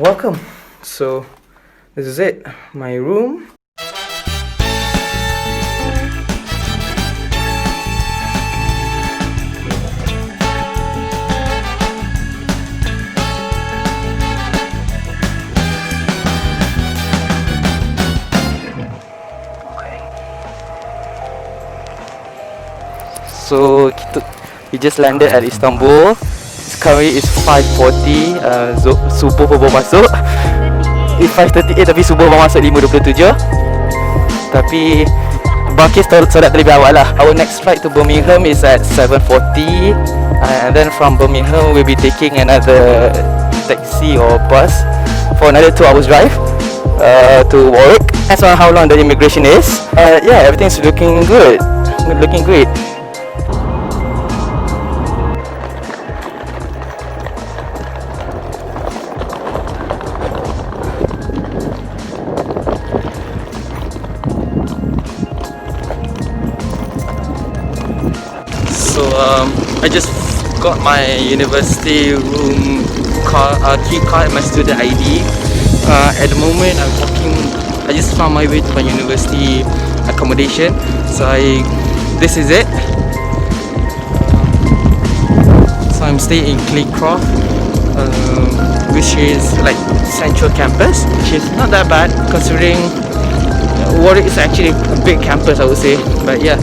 Welcome. So this is it, my room. So we just landed at Istanbul. Currently it's 5:40. Subuh baru masuk. It's 5:38 tapi subuh baru masuk 5:27. Tapi Balkis solat terlebih awal lah. Our next flight to Birmingham is at 7:40, and then from Birmingham we'll be taking another taxi or bus for another 2 hours drive to Warwick. That's on how long the immigration is. Yeah, everything's looking good. Looking great. So I just got my university room key card and my student ID. At the moment I just found my way to my university accommodation. So this is it. So I'm staying in Claycroft, which is like central campus, which is not that bad considering Warwick is actually a big campus, I would say. But yeah,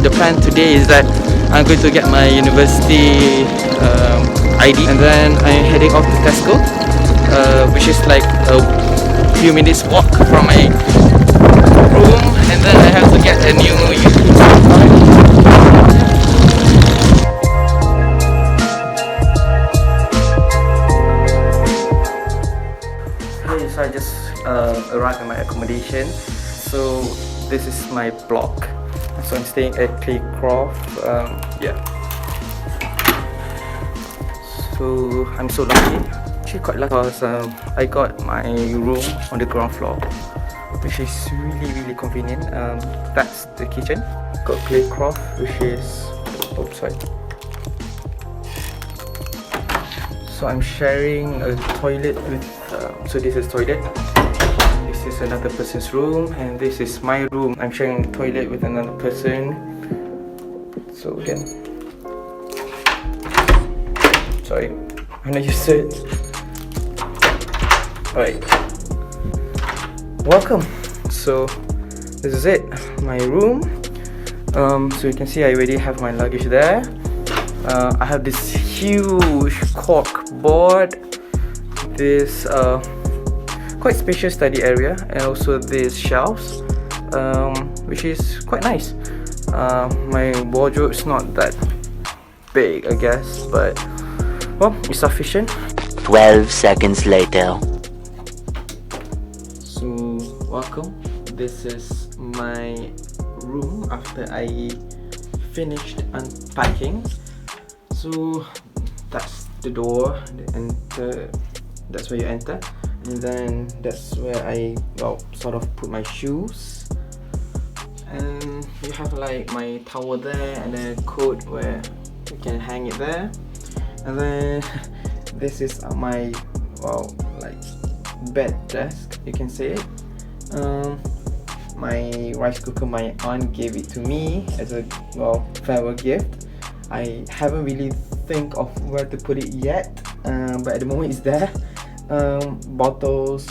the plan today is that I'm going to get my university ID, and then I'm heading off to Tesco, which is like a few minutes walk from my room, and then I have to get a new university card. Okay, so I just arrived at my accommodation. So this is my block. So I'm staying at Claycroft. Yeah. So I'm so lucky. Actually quite lucky because I got my room on the ground floor, which is really convenient. That's the kitchen. Got Claycroft, which is outside. So I'm sharing a toilet with. So this is toilet. This is another person's room, and this is my room. I'm sharing a toilet with another person. So again, sorry, I'm not used to it. Alright, welcome. So this is it, my room. So you can see I already have my luggage there. I have this huge cork board, this quite spacious study area, and also these shelves, which is quite nice. My wardrobe's not that big, I guess, but well, it's sufficient. 12 seconds later. So welcome. This is my room after I finished unpacking. So that's the door, that's where you enter. And then that's where I sort of put my shoes, and you have like my towel there, and then a coat where you can hang it there. And then this is my like bed desk, you can say it. My rice cooker, my aunt gave it to me as a farewell gift. I haven't really think of where to put it yet, but at the moment it's there. Bottles,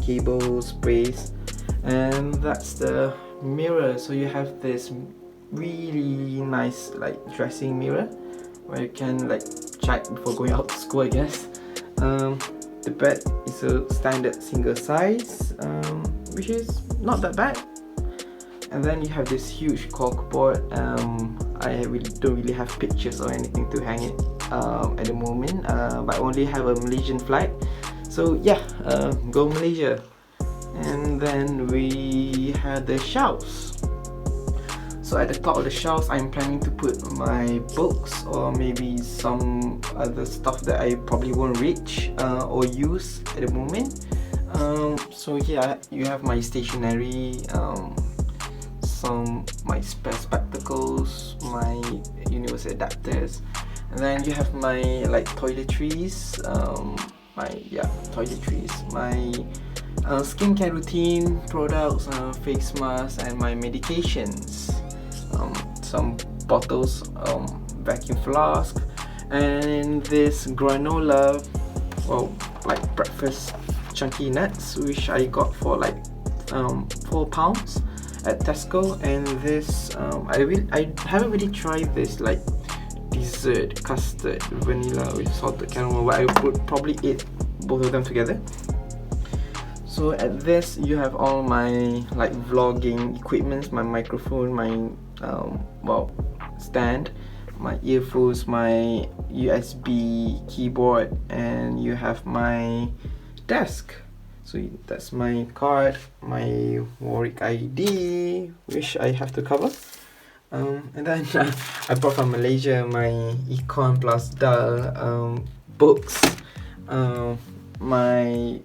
cables, sprays, and that's the mirror. So you have this really nice like dressing mirror where you can like check before going out to school, I guess. The bed is a standard single size, which is not that bad. And then you have this huge corkboard. I don't really have pictures or anything to hang it at the moment, but I only have a Malaysian flight. So yeah, go Malaysia. And then we had the shelves. So at the top of the shelves, I'm planning to put my books or maybe some other stuff that I probably won't reach or use at the moment. So yeah, you have my stationery, my spare spectacles, my universal adapters, And then you have my like toiletries, my skincare routine products, face masks, and my medications. Some bottles, vacuum flask, and this granola, well, like breakfast chunky nuts, which I got for like £4 at Tesco. And this I haven't really tried this like dessert custard vanilla with salted caramel, but I would probably eat both of them together. So at this you have all my like vlogging equipments, my microphone, my stand, my earphones, my USB keyboard, and you have my desk. So that's my card, my Warwick ID, which I have to cover. And then I brought from Malaysia my Econ plus Dal books, my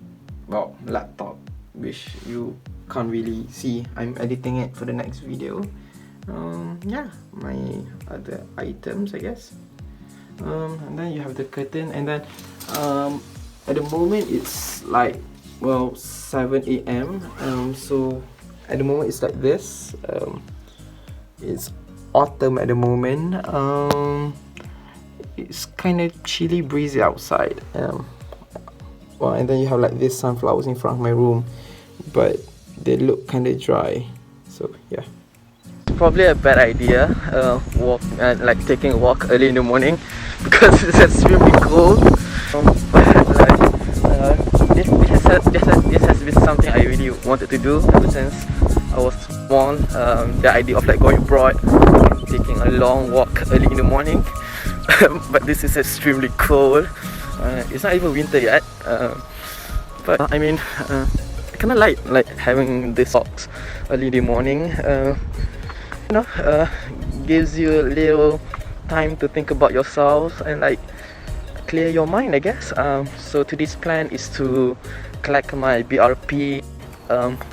laptop, which you can't really see. I'm editing it for the next video. My other items, I guess. And then you have the curtain, and then at the moment it's like 7 a.m. So at the moment it's like this. It's autumn at the moment. It's kind of chilly, breezy outside. And then you have like these sunflowers in front of my room, but they look kind of dry. So yeah, it's probably a bad idea like taking a walk early in the morning because it's extremely cold. This has been something I really wanted to do ever since I was small. The idea of like going abroad, taking a long walk early in the morning. But this is extremely cold. It's not even winter yet. But I mean, I kind of like having this walks early in the morning. Gives you a little time to think about yourself and like clear your mind, I guess. So today's plan is to collect my BRP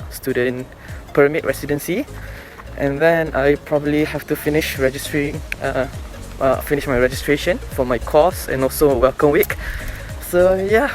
student permit residency, and then I probably have to finish registering, finish my registration for my course and also welcome week. So yeah.